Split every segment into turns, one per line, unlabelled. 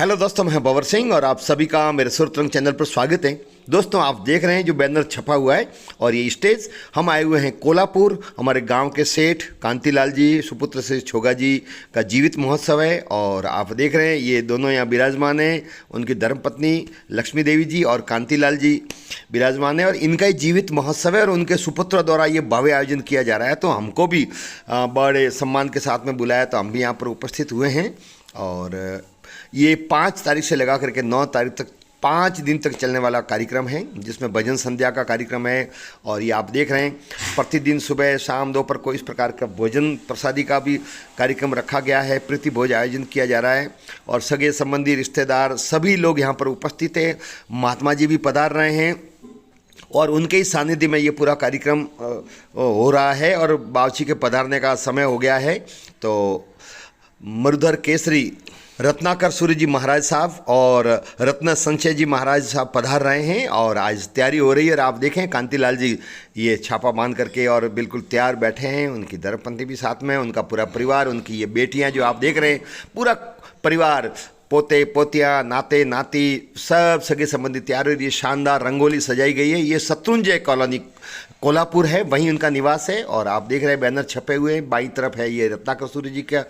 Hello दोस्तों, मैं बवर सिंह और आप सभी का मेरे सुरतरंग चैनल पर स्वागत है। दोस्तों, आप देख रहे हैं जो बैनर छपा हुआ है और ये स्टेज हम आए हुए हैं कोल्हापुर। हमारे गांव के सेठ कांतिलाल जी सुपुत्र से छोगा जी का जीवित महोत्सव है और आप देख रहे हैं ये दोनों यहाँ विराजमान हैं। उनकी धर्मपत्नी लक्ष्मी देवी जी और कांतिलाल जी विराजमान है और इनका ही जीवित महोत्सव है और उनके सुपुत्र द्वारा ये भव्य आयोजन किया जा रहा है। तो हमको भी बड़े सम्मान के साथ में बुलाया तो हम भी यहाँ पर उपस्थित हुए हैं और ये 5 तारीख से लगा करके 9 तारीख तक 5 दिन तक चलने वाला कार्यक्रम है, जिसमें भजन संध्या का कार्यक्रम है। और ये आप देख रहे हैं प्रतिदिन सुबह शाम दोपहर को इस प्रकार का भोजन प्रसादी का भी कार्यक्रम रखा गया है। प्रीति भोज आयोजन किया जा रहा है और सगे संबंधी रिश्तेदार सभी लोग यहाँ पर उपस्थित हैं। महात्मा जी भी पधार रहे हैं और उनके ही सानिध्य में ये पूरा कार्यक्रम हो रहा है और बावर्ची के पधारने का समय हो गया है। तो मरुधर केसरी रत्नाकर सूर्य जी महाराज साहब और रत्न संचय जी महाराज साहब पधार रहे हैं और आज तैयारी हो रही है। और आप देखें कांतिलाल जी ये छापा बांध करके और बिल्कुल तैयार बैठे हैं। उनकी धर्मपत्नी भी साथ में, उनका पूरा परिवार, उनकी ये बेटियां जो आप देख रहे हैं, पूरा परिवार, पोते पोतियाँ, नाते नाती, सब सगे संबंधी तैयार हो रही है। शानदार रंगोली सजाई गई है। ये शत्रुंजय कॉलोनी कोल्हापुर है, वहीं उनका निवास है। और आप देख रहे हैं बैनर छपे हुए हैं। बाईं तरफ है ये रत्नाकर सूर्य जी का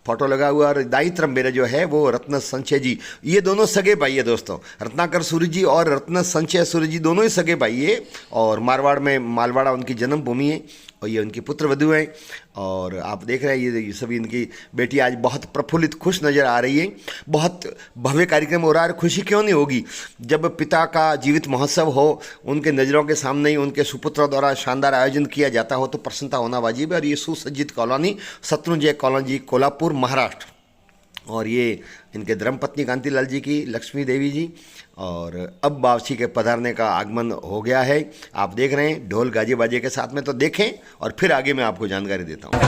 फोटो लगा हुआ और दाई तरफ मेरा जो है वो रत्न संचय जी, ये दोनों सगे भाई है दोस्तों। रत्नाकर सूर्य जी और रत्न संचय सूर्य जी दोनों ही सगे भाई है और मारवाड़ में मालवाड़ा उनकी जन्मभूमि है और ये उनकी पुत्र वधू हैं। और आप देख रहे हैं ये सभी इनकी बेटी आज बहुत प्रफुल्लित खुश नज़र आ रही है। बहुत भव्य कार्यक्रम हो रहा है। खुशी क्यों नहीं होगी जब पिता का जीवित महोत्सव हो, उनके नज़रों के सामने ही उनके सुपुत्रों द्वारा शानदार आयोजन किया जाता हो तो प्रसन्नता होना वाजिब है। और ये सुसज्जित कॉलोनी शत्रुंजय कॉलोनी कोल्हापुर महाराष्ट्र और ये इनके धर्मपत्नी कांतिलाल जी की लक्ष्मी देवी जी। और अब बावर्ची के पधारने का आगमन हो गया है। आप देख रहे हैं ढोल गाजे बाजे के साथ में। तो देखें और फिर आगे मैं आपको जानकारी देता हूँ।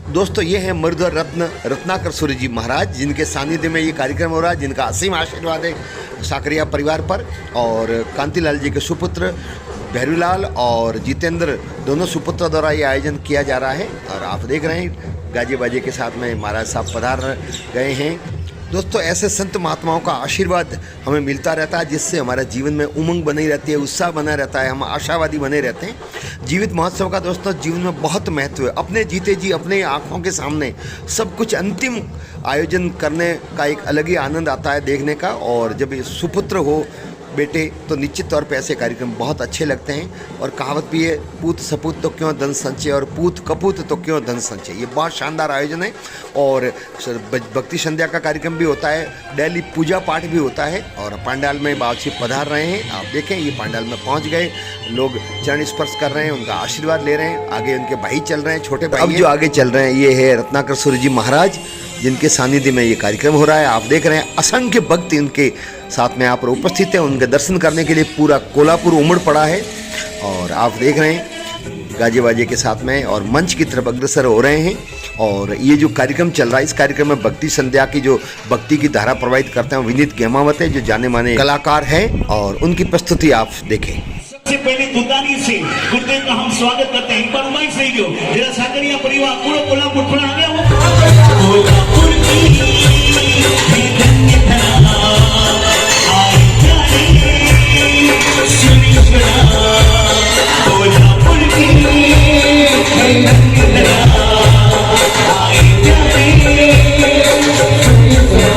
दोस्तों, ये है मरुधर रत्नाकर सूर्य जी महाराज, जिनके सानिध्य में ये कार्यक्रम हो रहा है, जिनका असीम आशीर्वाद है साकरिया परिवार पर। और कांतिलाल जी के सुपुत्र भैरूलाल और जितेंद्र दोनों सुपुत्र द्वारा ये आयोजन किया जा रहा है। और आप देख रहे हैं गाजे बाजे के साथ में महाराज साहब पधार गए हैं। दोस्तों, ऐसे संत महात्माओं का आशीर्वाद हमें मिलता रहता है, जिससे हमारे जीवन में उमंग बनी रहती है, उत्साह बना रहता है, हम आशावादी बने रहते हैं। जीवित महोत्सव का दोस्तों जीवन में बहुत महत्व है। अपने जीते जी अपने आँखों के सामने सब कुछ अंतिम आयोजन करने का एक अलग ही आनंद आता है देखने का। और जब ये सुपुत्र हो बेटे तो निश्चित तौर पे ऐसे कार्यक्रम बहुत अच्छे लगते हैं। और कहावत भी है, पूत सपूत तो क्यों धन संचय और पूत कपूत तो क्यों धन संचय। ये बहुत शानदार आयोजन है। और भक्ति संध्या का कार्यक्रम भी होता है, डेली पूजा पाठ भी होता है। और पंडाल में बावर्ची पधार रहे हैं। आप देखें ये पंडाल में पहुंच गए, लोग चरण स्पर्श कर रहे हैं, उनका आशीर्वाद ले रहे हैं। आगे उनके भाई चल रहे हैं, छोटे भाई। अब जो आगे चल रहे हैं ये है रत्नाकर सूर्य जी महाराज, जिनके सानिध्य में ये कार्यक्रम हो रहा है। आप देख रहे हैं असंख्य भक्त इनके साथ में यहाँ पर उपस्थित हैं। उनके दर्शन करने के लिए पूरा कोल्हापुर उमड़ पड़ा है। और आप देख रहे हैं गाजे बाजे के साथ में और मंच की तरफ अग्रसर हो रहे हैं। और ये जो कार्यक्रम चल रहा है, इस कार्यक्रम में भक्ति संध्या की जो भक्ति की धारा प्रवाहित करते हैं विनीत गेमावत है, जो जाने माने कलाकार हैं। और उनकी प्रस्तुति आप देखें।
सबसे पहले दुकानी से गुरुदेव का हम स्वागत करते हैं। एक बार उमाई से जो मेरा साकरिया परिवार पूरा कोल्हापुर थोड़ा आ गया हो। कोल्हापुर की धन्य धरा आई जाने सुनीश्वरा। कोल्हापुर की धन्य धरा आई जाने सुनीश्वरा।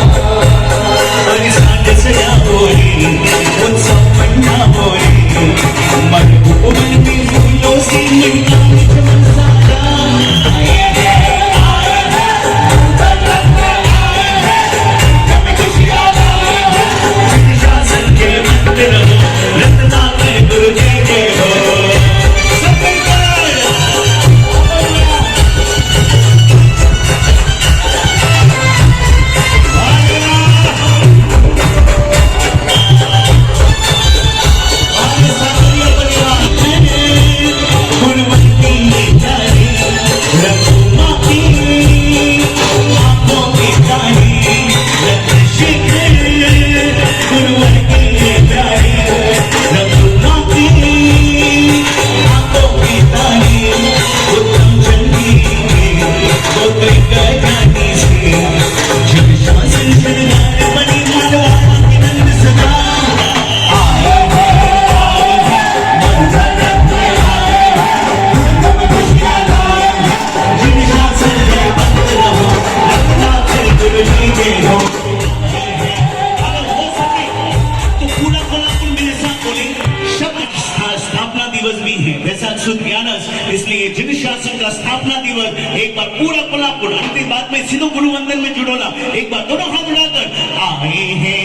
और साथ सजा बोली उत्सव मन्ना बोली मन में फूलों से बंधन में जुड़ोला। एक बार दोनों हाथ उठाकर आए हैं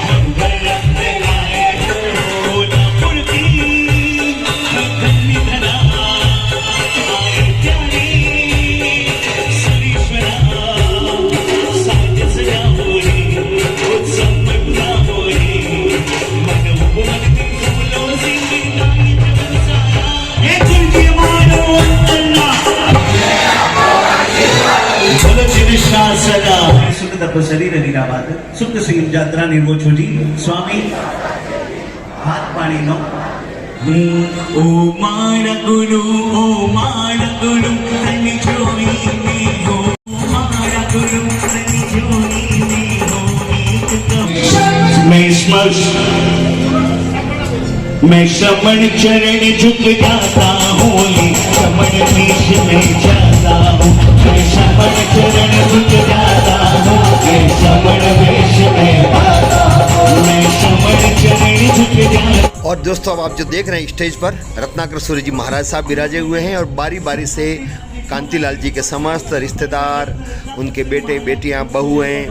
मंगल में आए हो, कोल्हापुर की धन्य धरा आए प्यारे सरीश्वरा, साज सजा हो रे उत्सव मग्ना हो रे, मन उपवन में फूलों से गिरताई जगमसाया है तुझे मानो अल्लाह सदा सुख तप शरीर निराबाद सुख सिंह यात्रा निर्वो छोटी स्वामी हाथ पाणी नो ओ मारा गुरु तनि जोई में हो, मारा गुरु तनि जोई में हो, एक कम मैं स्पर्श मैं श्रमण चरण झुक जाता हूँ, श्रमण शीश में जाता हूँ, मैं श्रमण चरण झुक जाता हूँ, मैं श्रमण वेश में आता हूँ, मैं श्रमण चरण झुक जाता।
और दोस्तों अब आप जो देख रहे हैं स्टेज पर रत्नाकर सूर्य जी महाराज साहब विराजे हुए हैं और बारी बारी से कांतिलाल जी के समस्त रिश्तेदार, उनके बेटे बेटियां, बहुएं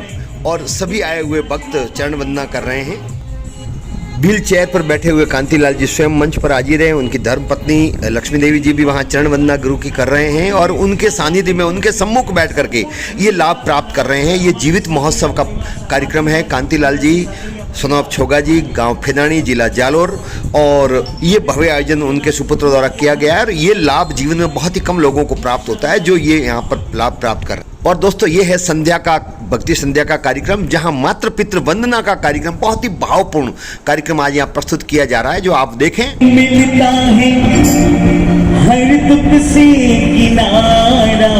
और सभी आए हुए भक्त चरण वंदना कर रहे हैं। व्हील चेयर पर बैठे हुए कांतिलाल जी स्वयं मंच पर हाजिर हैं। उनकी धर्मपत्नी लक्ष्मी देवी जी भी वहां चरण वंदना गुरु की कर रहे हैं और उनके सानिध्य में उनके सम्मुख बैठ करके ये लाभ प्राप्त कर रहे हैं। ये जीवित महोत्सव का कार्यक्रम है। कांतिलाल जी, सोनोप छोगा जी, गांव फेदानी, जिला जालोर, और ये भव्य आयोजन उनके सुपुत्र द्वारा किया गया है और ये लाभ जीवन में बहुत ही कम लोगों को प्राप्त होता है जो ये यहाँ पर लाभ प्राप्त कर। और दोस्तों ये है संध्या का, भक्ति संध्या का कार्यक्रम, जहाँ मातृ पितृ वंदना का कार्यक्रम, बहुत ही भावपूर्ण कार्यक्रम आज यहाँ प्रस्तुत किया जा रहा है, जो आप देखें।
मिलता है हर दुख से किनारा,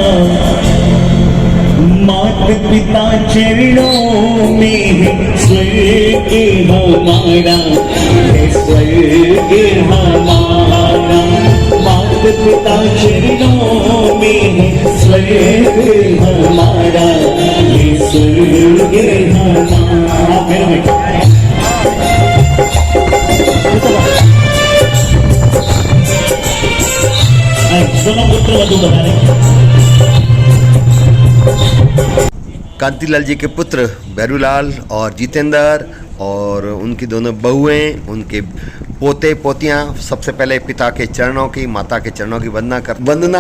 माता पिता चरणों में है स्वर्ग हमारा, है स्वर्ग हमारा, माता पिता चरणों में है स्वर्ग हमारा, है स्वर्ग हमारा। दोनों पुत्र वधू बता रहे।
कांतिलाल जी के पुत्र भैरूलाल और जितेंद्र और उनकी दोनों बहुएं, उनके पोते पोतियां सबसे पहले पिता के चरणों की, माता के चरणों की वंदना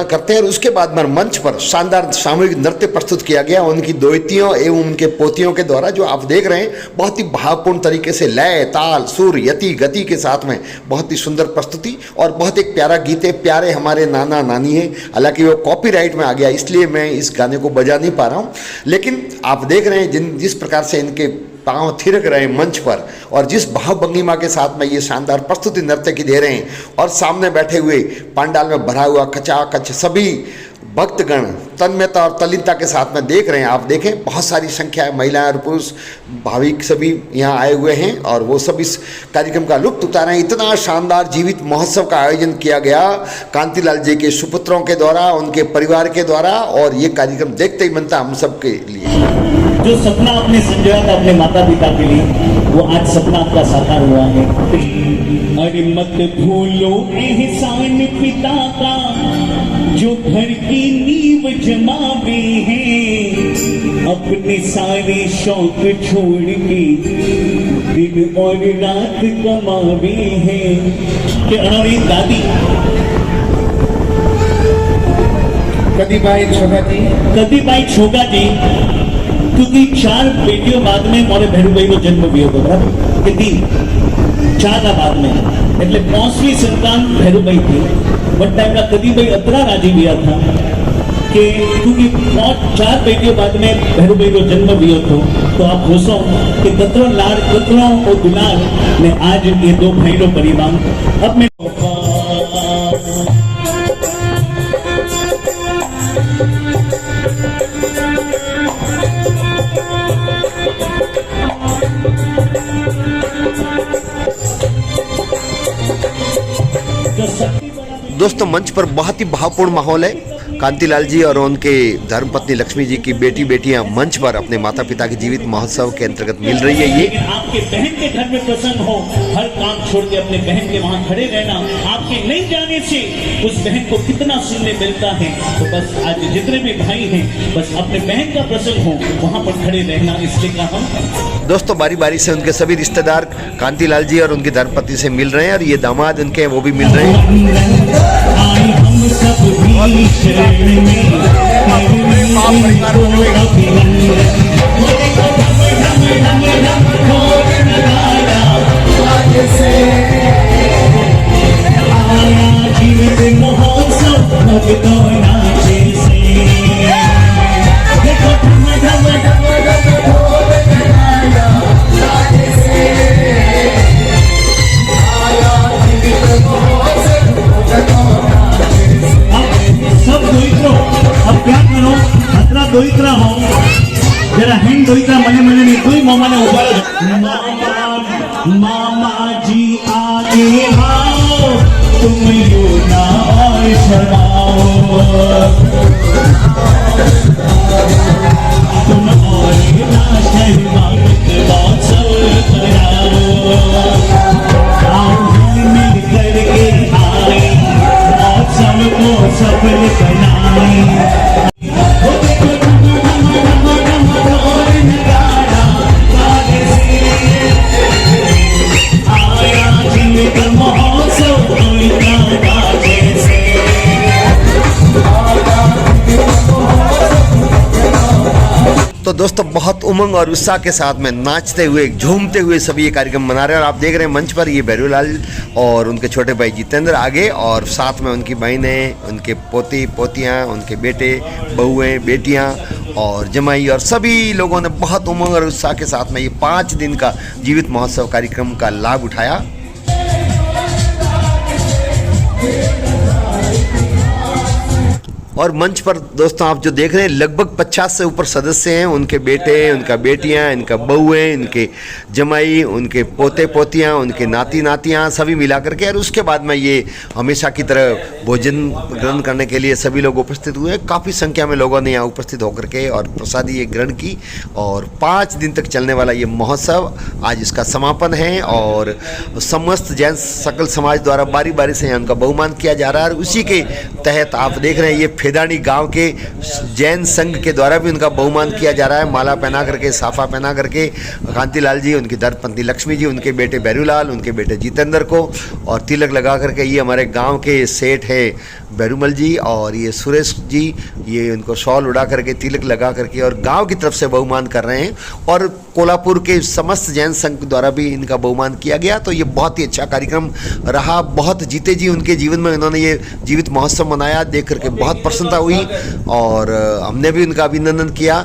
करते हैं और उसके बाद मंच पर शानदार सामूहिक नृत्य प्रस्तुत किया गया उनकी दोहतियों एवं उनके पोतियों के द्वारा, जो आप देख रहे हैं बहुत ही भावपूर्ण तरीके से लय, ताल, सुर, यति, गति के साथ में बहुत ही सुंदर प्रस्तुति और बहुत एक प्यारा गीत है। प्यारे हमारे नाना नानी है, हालांकि वो कॉपीराइट में आ गया इसलिए मैं इस गाने को बजा नहीं पा रहा हूँ, लेकिन आप देख रहे हैं जिस प्रकार से इनके पांव थिरक रहे हैं मंच पर और जिस भाव भंगिमा के साथ में ये शानदार प्रस्तुति नृत्य की दे रहे हैं और सामने बैठे हुए पंडाल में भरा हुआ खचाखच सभी भक्तगण तन्मयता और तल्लीनता के साथ में देख रहे हैं। आप देखें बहुत सारी संख्या है, महिलाएं और पुरुष भाविक सभी यहाँ आए हुए हैं और वो सब इस कार्यक्रम का लुत्फ उठा रहे हैं। इतना शानदार जीवित महोत्सव का आयोजन किया गया कांतिलाल जी के सुपुत्रों के द्वारा, उनके परिवार के द्वारा, और ये कार्यक्रम देखते ही बनता हम सब के लिए।
जो सपना आपने संजोया था अपने माता पिता के लिए, वो आज सपना आपका साकार हुआ है। अरे मत भूलो एहसान पिता का जो घर की नींव जमावे हैं, अपने सारे शौक छोड़ के दिन और रात कमावे हैं। कि अरे दादी कदीबाई छोगा जी क्योंकि 4 बेटियों बाद में मोरे भैरूभाई નો જન્મ થયો હતો, બરાબર કે 4 बाद में, એટલે 5મી संतान भैरूभाई थी। बट टाइम का कदीबाई अतरा राजी हुआ था कि क्योंकि 4 बेटियों बाद में भैरूभाई નો जन्म हुआ तो आप सोचो कि कतरो लाड़ कतरो और दुलार ने आज ये 2 भाई नो परिवार। अब मैं
दोस्तों मंच पर बहुत ही भावपूर्ण माहौल है। कांतिलाल जी और उनके धर्मपत्नी लक्ष्मी जी की बेटियां मंच पर अपने माता पिता के जीवित महोत्सव के अंतर्गत मिल रही है। ये
लेकिन आपके बहन के घर में प्रसन्न हो, हर काम छोड़ के अपने बहन के वहां खड़े रहना, आपके नहीं जाने से उस बहन को कितना सुनने मिलता है। तो बस आज जितने भी भाई हैं, बस अपने बहन का प्रसन्न हो वहां पर खड़े रहना, इसलिए कहा हम।
दोस्तों बारी बारी से उनके सभी रिश्तेदार कांतिलाल जी और उनकी धर्मपत्नी से मिल रहे हैं और ये दामाद उनके हैं, वो भी मिल रहे हैं।
आए हम सब भी शरण में, आया जीवित महोत्सव भक्तों नाचे से। देखो धम धम धम धम ढोल नगाड़ा नाचे से। आया जीवित महोत्सव भक्तों नाचे से। अब सब दोइत्रो, अब क्या करो, खतरा दोइत्रा हो, जरा हिंद दोइत्रा मने मने नहीं, दुई मामा ने ऊपर मामा जी आगे आओ, तुम यूं ना और शर्माओ, तुम और ना शर्माओ, महोत्सव कराओ, आओ मिल करके आए, महोत्सव को सफल बनाए।
तो दोस्तों बहुत उमंग और उत्साह के साथ में नाचते हुए झूमते हुए सभी ये कार्यक्रम मना रहे हैं और आप देख रहे हैं मंच पर ये भैरूलाल और उनके छोटे भाई जितेंद्र आगे और साथ में उनकी बहनें, उनके पोती पोतियाँ, उनके बेटे बहुएँ बेटियाँ और जमाई और सभी लोगों ने बहुत उमंग और उत्साह के साथ में ये 5 दिन का जीवित महोत्सव कार्यक्रम का लाभ उठाया। और मंच पर दोस्तों आप जो देख रहे हैं लगभग 50 से ऊपर सदस्य हैं, उनके बेटे, उनका बेटियां, इनका बहुएं, इनके जमाई, उनके पोते पोतियां, उनके नाती नातियां सभी मिला करके। और उसके बाद में ये हमेशा की तरह भोजन ग्रहण करने के लिए सभी लोग उपस्थित हुए। काफ़ी संख्या में लोगों ने यहाँ उपस्थित होकर के और प्रसादी ये ग्रहण की और 5 दिन तक चलने वाला ये महोत्सव आज इसका समापन है और समस्त जैन सकल समाज द्वारा बारी बारी से यहाँ उनका बहुमान किया जा रहा है। और उसी के तहत आप देख रहे हैं ये फेदानी गांव के जैन संघ के द्वारा भी उनका बहुमान किया जा रहा है। माला पहना करके, साफा पहना करके कांतिलाल जी, उनकी धर्मपत्नी लक्ष्मी जी, उनके बेटे भैरूलाल, उनके बेटे जितेंद्र को और तिलक लगा करके ये हमारे गांव के सेठ है भैरूमल जी और ये सुरेश जी, ये उनको शॉल उड़ा करके तिलक लगा करके और गांव की तरफ से बहुमान कर रहे हैं। और कोल्हापुर के समस्त जैन संघ द्वारा भी इनका बहुमान किया गया। तो ये बहुत ही अच्छा कार्यक्रम रहा। बहुत जीते जी उनके जीवन में उन्होंने ये जीवित महोत्सव मनाया, देख करके बहुत प्रसन्नता हुई और हमने भी उनका अभिनंदन किया।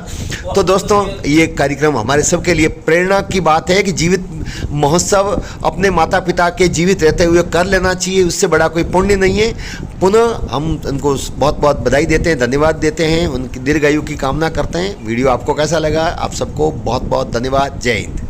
तो दोस्तों ये कार्यक्रम हमारे सबके लिए प्रेरणा की बात है कि जीवित महोत्सव अपने माता पिता के जीवित रहते हुए कर लेना चाहिए, उससे बड़ा कोई पुण्य नहीं है। पुनः हम उनको बहुत बहुत बधाई देते हैं, धन्यवाद देते हैं, उनकी दीर्घायु की कामना करते हैं। वीडियो आपको कैसा लगा? आप सबको बहुत बहुत धन्यवाद। जय हिंद।